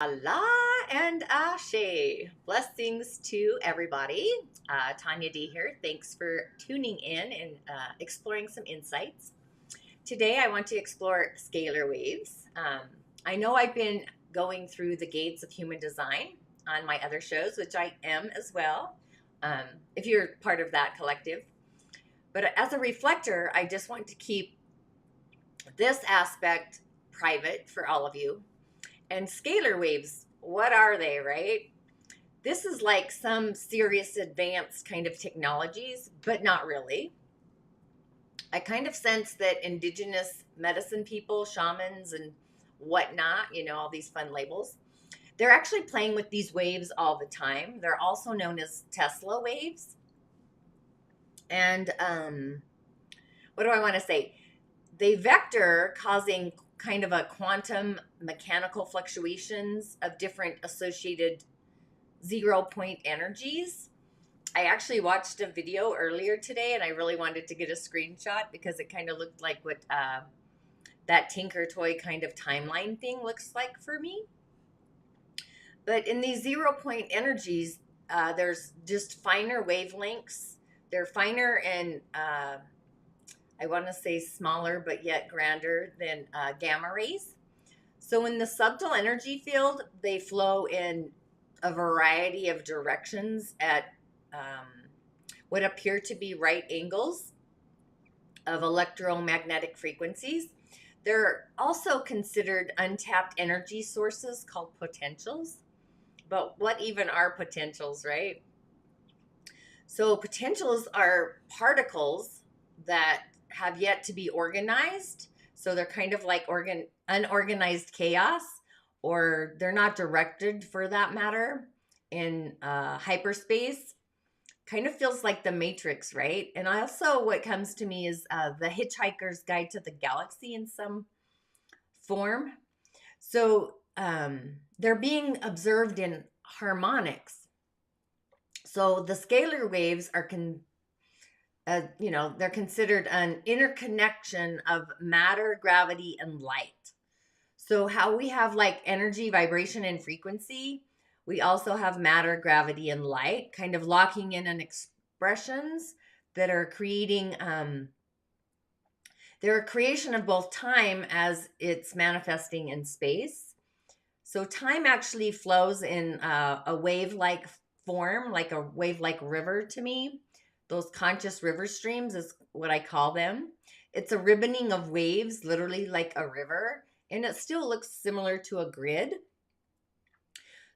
Allah and Ashe. Blessings to everybody. Tonya D here. Thanks for tuning in and exploring some insights. Today, I want to explore scalar waves. I know I've been going through the gates of human design on my other shows, which I am as well, um, if you're part of that collective. But as a reflector, I just want to keep this aspect private for all of you. And scalar waves, what are they, right? This is like some serious advanced kind of technologies, but not really. I kind of sense that indigenous medicine people, shamans, and whatnot, all these fun labels, they're actually playing with these waves all the time. They're also known as Tesla waves. And what do I want to say? They vector causing kind of a quantum mechanical fluctuations of different associated 0 point energies. I actually watched a video earlier today and I really wanted to get a screenshot because it kind of looked like what that Tinker Toy kind of timeline thing looks like for me. But in these 0 point energies, there's just finer wavelengths. They're finer and I want to say smaller, but yet grander than gamma rays. So in the subtle energy field, they flow in a variety of directions at what appear to be right angles of electromagnetic frequencies. They're also considered untapped energy sources called potentials. But what even are potentials, right? So potentials are particles that have yet to be organized. So they're kind of like unorganized chaos, or they're not directed for that matter in hyperspace. Kind of feels like the Matrix, right? And also, what comes to me is the Hitchhiker's Guide to the Galaxy in some form. So they're being observed in harmonics. So the scalar waves are they're considered an interconnection of matter, gravity, and light. So how we have like energy, vibration, and frequency, we also have matter, gravity, and light, kind of locking in on expressions that are creating. They're a creation of both time as it's manifesting in space. So time actually flows in a wave-like form, like a wave-like river to me. Those conscious river streams is what I call them. It's a ribboning of waves, literally like a river, and it still looks similar to a grid.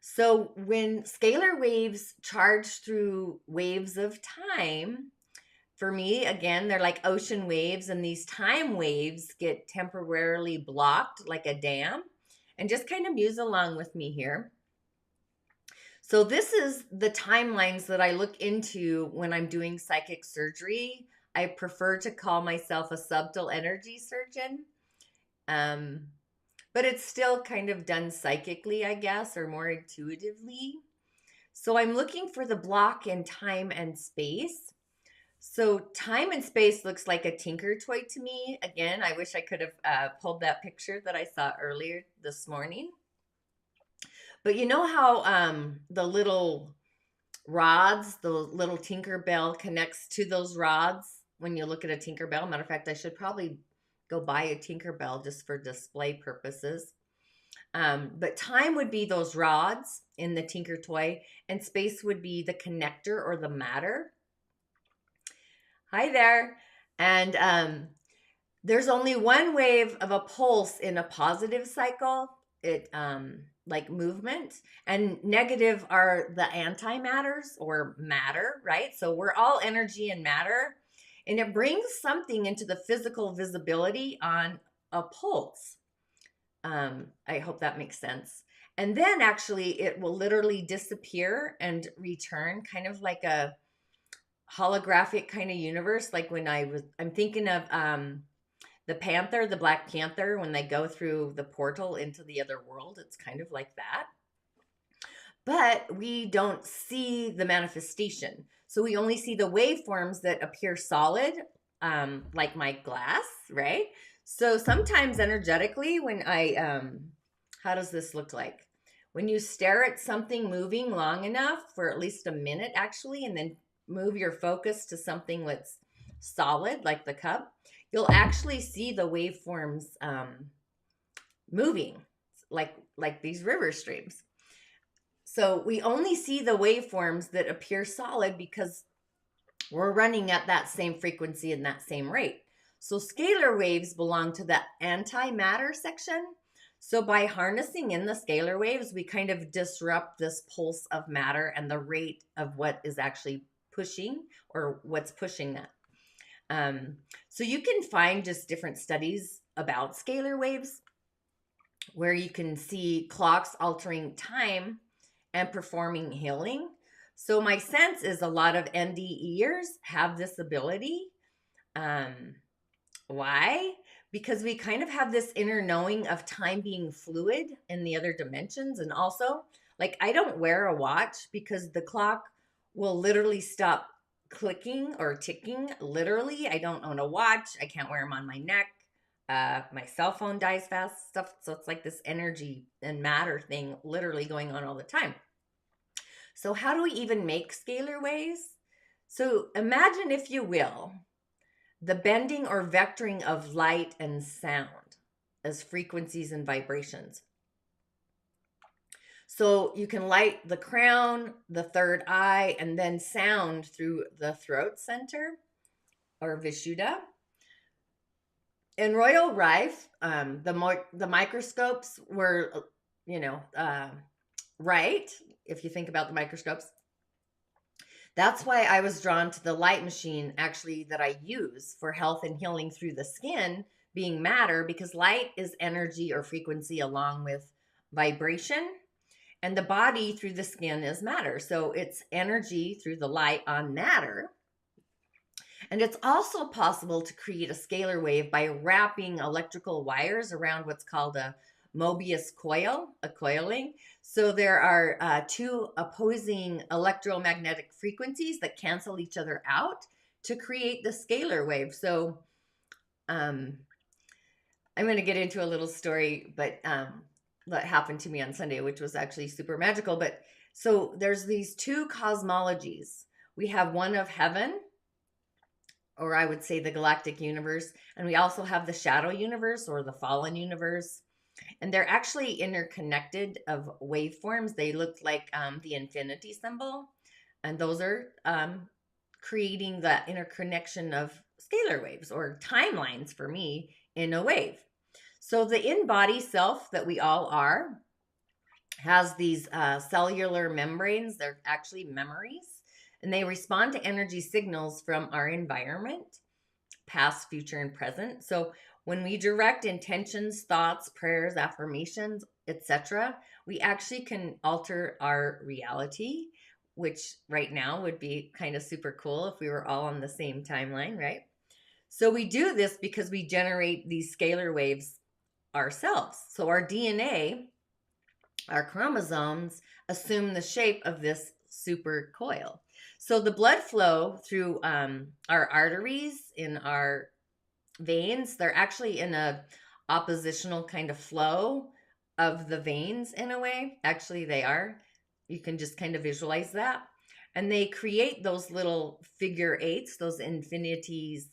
So when scalar waves charge through waves of time, for me, again, they're like ocean waves, and these time waves get temporarily blocked like a dam. And just kind of muse along with me here. So this is the timelines that I look into when I'm doing psychic surgery. I prefer to call myself a subtle energy surgeon. But it's still kind of done psychically, I guess, or more intuitively. So I'm looking for the block in time and space. So time and space looks like a Tinker Toy to me. Again, I wish I could have pulled that picture that I saw earlier this morning. But you know how the little rods, the little Tinkerbell connects to those rods when you look at a Tinkerbell? Matter of fact, I should probably go buy a Tinkerbell just for display purposes. But time would be those rods in the Tinker Toy, and space would be the connector or the matter. Hi there. And there's only one wave of a pulse in a positive cycle. It like movement, and negative are the antimatters or matter, right? So we're all energy and matter, and it brings something into the physical visibility on a pulse. I hope that makes sense. And then actually it will literally disappear and return, kind of like a holographic kind of universe. Like when I'm thinking of the Black Panther, when they go through the portal into the other world, it's kind of like that. But we don't see the manifestation. So we only see the waveforms that appear solid, like my glass, right? So sometimes energetically, when how does this look like? When you stare at something moving long enough, for at least a minute actually, and then move your focus to something that's solid, like the cup, you'll actually see the waveforms moving, like these river streams. So we only see the waveforms that appear solid because we're running at that same frequency and that same rate. So scalar waves belong to the antimatter section. So by harnessing in the scalar waves, we kind of disrupt this pulse of matter and the rate of what is actually pushing, or what's pushing that. So you can find just different studies about scalar waves where you can see clocks altering time and performing healing. So my sense is a lot of NDEers have this ability. Why? Because we kind of have this inner knowing of time being fluid in the other dimensions. And also, like, I don't wear a watch because the clock will literally stop clicking or ticking. Literally, I don't own a watch. I can't wear them on my neck. My cell phone dies fast, stuff. So it's like this energy and matter thing literally going on all the time. So how do we even make scalar waves? So imagine, if you will, the bending or vectoring of light and sound as frequencies and vibrations. So you can light the crown, the third eye, and then sound through the throat center or Vishuddha. In Royal Rife, the microscopes were, right, if you think about the microscopes. That's why I was drawn to the light machine, actually, that I use for health and healing through the skin, being matter, because light is energy or frequency along with vibration, and the body through the skin is matter. So it's energy through the light on matter. And it's also possible to create a scalar wave by wrapping electrical wires around what's called a Mobius coil, a coiling. So there are two opposing electromagnetic frequencies that cancel each other out to create the scalar wave. So I'm going to get into a little story, but that happened to me on Sunday, which was actually super magical. But so there's these two cosmologies. We have one of heaven, or I would say the galactic universe, and we also have the shadow universe or the fallen universe. And they're actually interconnected of waveforms. They look like the infinity symbol. And those are creating the interconnection of scalar waves, or timelines for me, in a wave. So the in-body self that we all are has these cellular membranes. They're actually memories. And they respond to energy signals from our environment, past, future, and present. So when we direct intentions, thoughts, prayers, affirmations, etc., we actually can alter our reality, which right now would be kind of super cool if we were all on the same timeline, right? So we do this because we generate these scalar waves ourselves. So our DNA, our chromosomes, assume the shape of this super coil. So the blood flow through our arteries in our veins, they're actually in a oppositional kind of flow of the veins in a way. Actually, they are. You can just kind of visualize that. And they create those little figure eights, those infinities,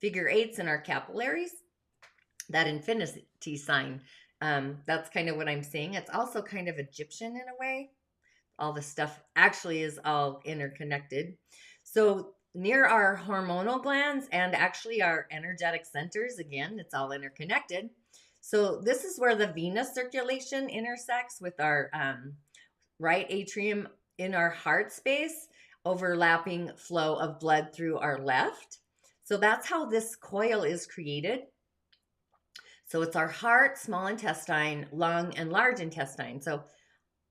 figure eights in our capillaries, that infinity sign. That's kind of what I'm seeing. It's also kind of Egyptian in a way. All the stuff actually is all interconnected. So near our hormonal glands and actually our energetic centers, again, it's all interconnected. So this is where the venous circulation intersects with our right atrium in our heart space, overlapping flow of blood through our left. So that's how this coil is created. So it's our heart, small intestine, lung, and large intestine. So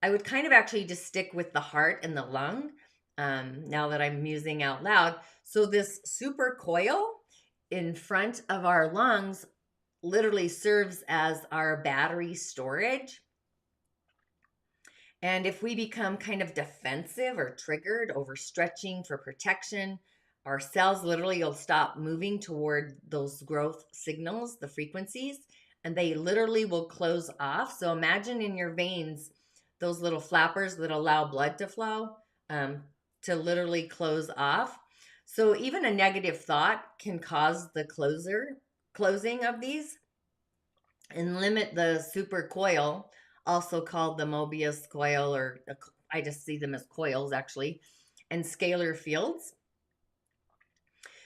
I would kind of actually just stick with the heart and the lung now that I'm musing out loud. So this super coil in front of our lungs literally serves as our battery storage. And if we become kind of defensive or triggered, overstretching for protection, our cells literally will stop moving toward those growth signals, the frequencies, and they literally will close off. So imagine in your veins those little flappers that allow blood to flow, to literally close off. So even a negative thought can cause the closing of these and limit the supercoil, also called the Mobius coil, or I just see them as coils actually, and scalar fields.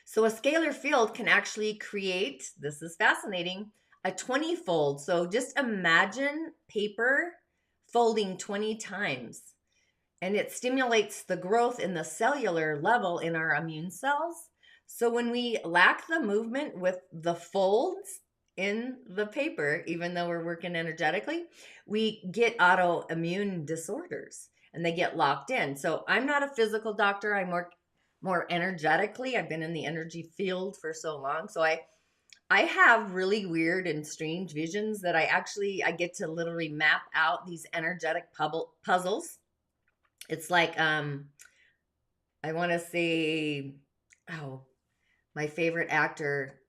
So a scalar field can actually create, this is fascinating, a 20-fold. So just imagine paper folding 20 times, and it stimulates the growth in the cellular level in our immune cells. So when we lack the movement with the folds in the paper, even though we're working energetically, we get autoimmune disorders and they get locked in. So I'm not a physical doctor. I'm more energetically. I've been in the energy field for so long. So I have really weird and strange visions that I get to literally map out these energetic puzzles. It's like I want to say, oh, my favorite actor,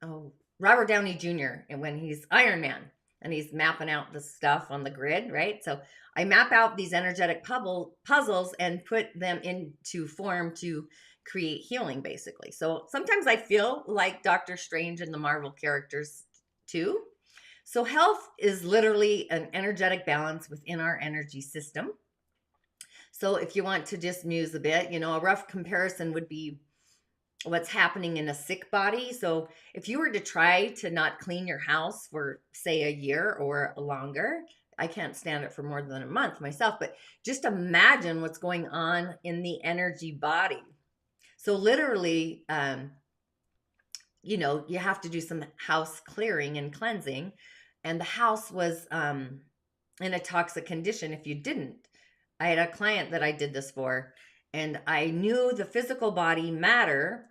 Robert Downey Jr. and when he's Iron Man and he's mapping out the stuff on the grid, right? So I map out these energetic puzzles and put them into form to create healing, basically. So sometimes I feel like Doctor Strange and the Marvel characters too. So health is literally an energetic balance within our energy system. So if you want to just muse a bit, a rough comparison would be what's happening in a sick body. So if you were to try to not clean your house for, say, a year or longer, I can't stand it for more than a month myself, but just imagine what's going on in the energy body. So literally, you have to do some house clearing and cleansing, and the house was in a toxic condition if you didn't. I had a client that I did this for, and I knew the physical body matter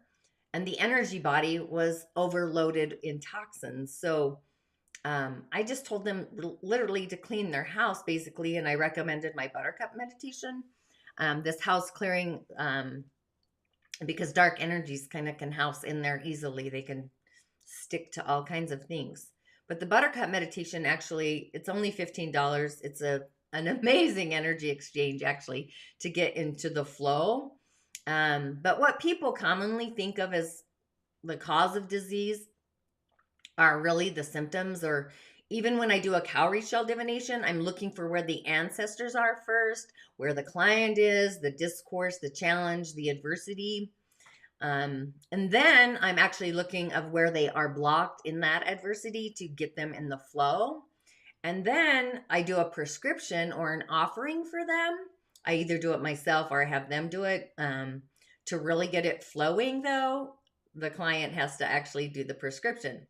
and the energy body was overloaded in toxins. So I just told them literally to clean their house, basically, and I recommended my buttercup meditation, this house clearing, because dark energies kind of can house in there easily. They can stick to all kinds of things. But the buttercup meditation, actually, it's only $15. It's an amazing energy exchange, actually, to get into the flow. But what people commonly think of as the cause of disease are really the symptoms. Or even when I do a cowrie shell divination, I'm looking for where the ancestors are first, where the client is, the discourse, the challenge, the adversity. And then I'm actually looking of where they are blocked in that adversity to get them in the flow. And then I do a prescription or an offering for them. I either do it myself or I have them do it. To really get it flowing, though, the client has to actually do the prescription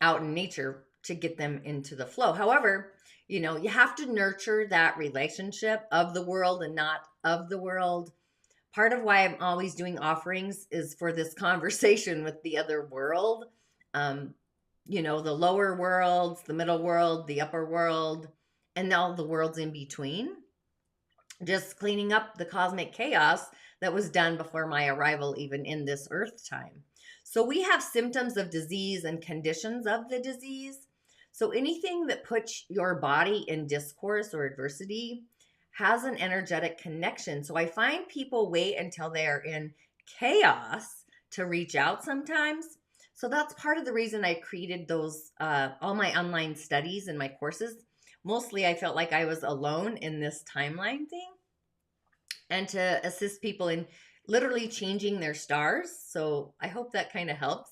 out in nature to get them into the flow. However, you have to nurture that relationship of the world and not of the world. Part of why I'm always doing offerings is for this conversation with the other world. The lower worlds, the middle world, the upper world, and all the worlds in between. Just cleaning up the cosmic chaos that was done before my arrival, even in this earth time. So we have symptoms of disease and conditions of the disease. So anything that puts your body in discourse or adversity has an energetic connection. So I find people wait until they're in chaos to reach out sometimes. So that's part of the reason I created those, all my online studies and my courses. Mostly I felt like I was alone in this timeline thing, and to assist people in literally changing their stars. So I hope that kind of helps.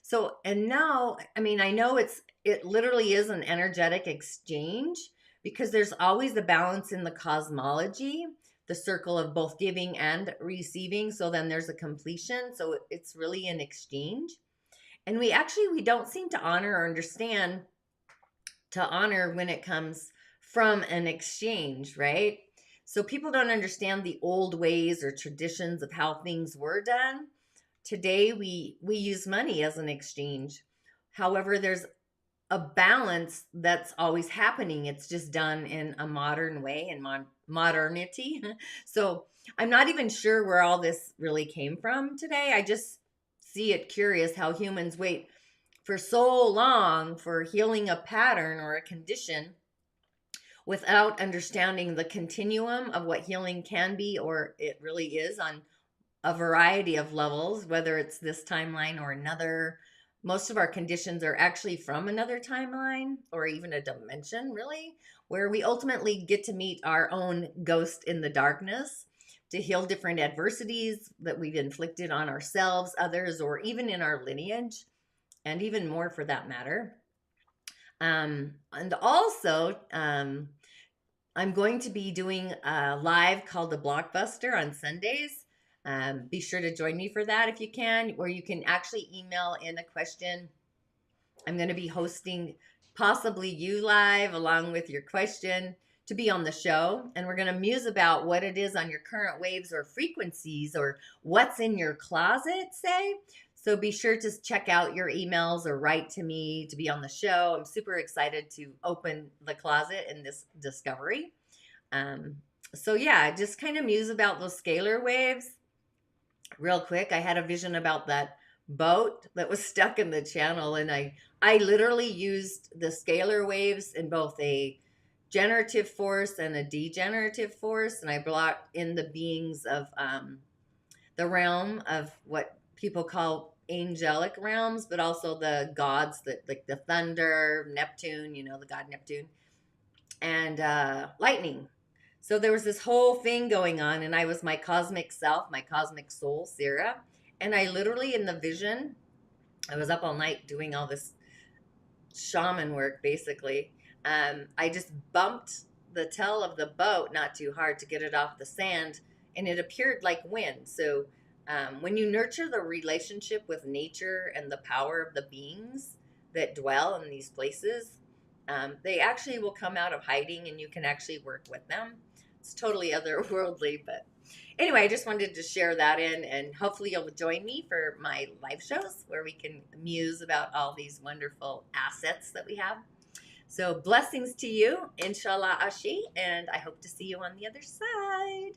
So, and now, I know it literally is an energetic exchange, because there's always the balance in the cosmology, the circle of both giving and receiving. So then there's a completion. So it's really an exchange. And we don't seem to honor or understand to honor when it comes from an exchange, right? So people don't understand the old ways or traditions of how things were done. Today we use money as an exchange. However, there's a balance that's always happening. It's just done in a modern way, in modernity. So I'm not even sure where all this really came from today. I just see it curious how humans wait for so long for healing a pattern or a condition without understanding the continuum of what healing can be, or it really is on a variety of levels, whether it's this timeline or another. Most of our conditions are actually from another timeline or even a dimension, really, where we ultimately get to meet our own ghost in the darkness to heal different adversities that we've inflicted on ourselves, others, or even in our lineage, and even more for that matter. And also, I'm going to be doing a live called the Blockbuster on Sundays. Be sure to join me for that if you can, or you can actually email in a question. I'm going to be hosting possibly you live along with your question to be on the show. And we're going to muse about what it is on your current waves or frequencies or what's in your closet, say. So be sure to check out your emails or write to me to be on the show. I'm super excited to open the closet in this discovery. So yeah, just kind of muse about those scalar waves. Real quick, I had a vision about that boat that was stuck in the channel, and I literally used the scalar waves in both a generative force and a degenerative force, and I brought in the beings of the realm of what people call angelic realms, but also the gods that like the thunder, Neptune, the god Neptune, and lightning. So there was this whole thing going on, and I was my cosmic self, my cosmic soul, Sarah. And I literally, in the vision, I was up all night doing all this shaman work, basically. I just bumped the tail of the boat not too hard to get it off the sand, and it appeared like wind. So when you nurture the relationship with nature and the power of the beings that dwell in these places, they actually will come out of hiding, and you can actually work with them. It's totally otherworldly, but anyway, I just wanted to share that in, and hopefully you'll join me for my live shows where we can muse about all these wonderful assets that we have. So blessings to you, inshallah, Ashe, and I hope to see you on the other side.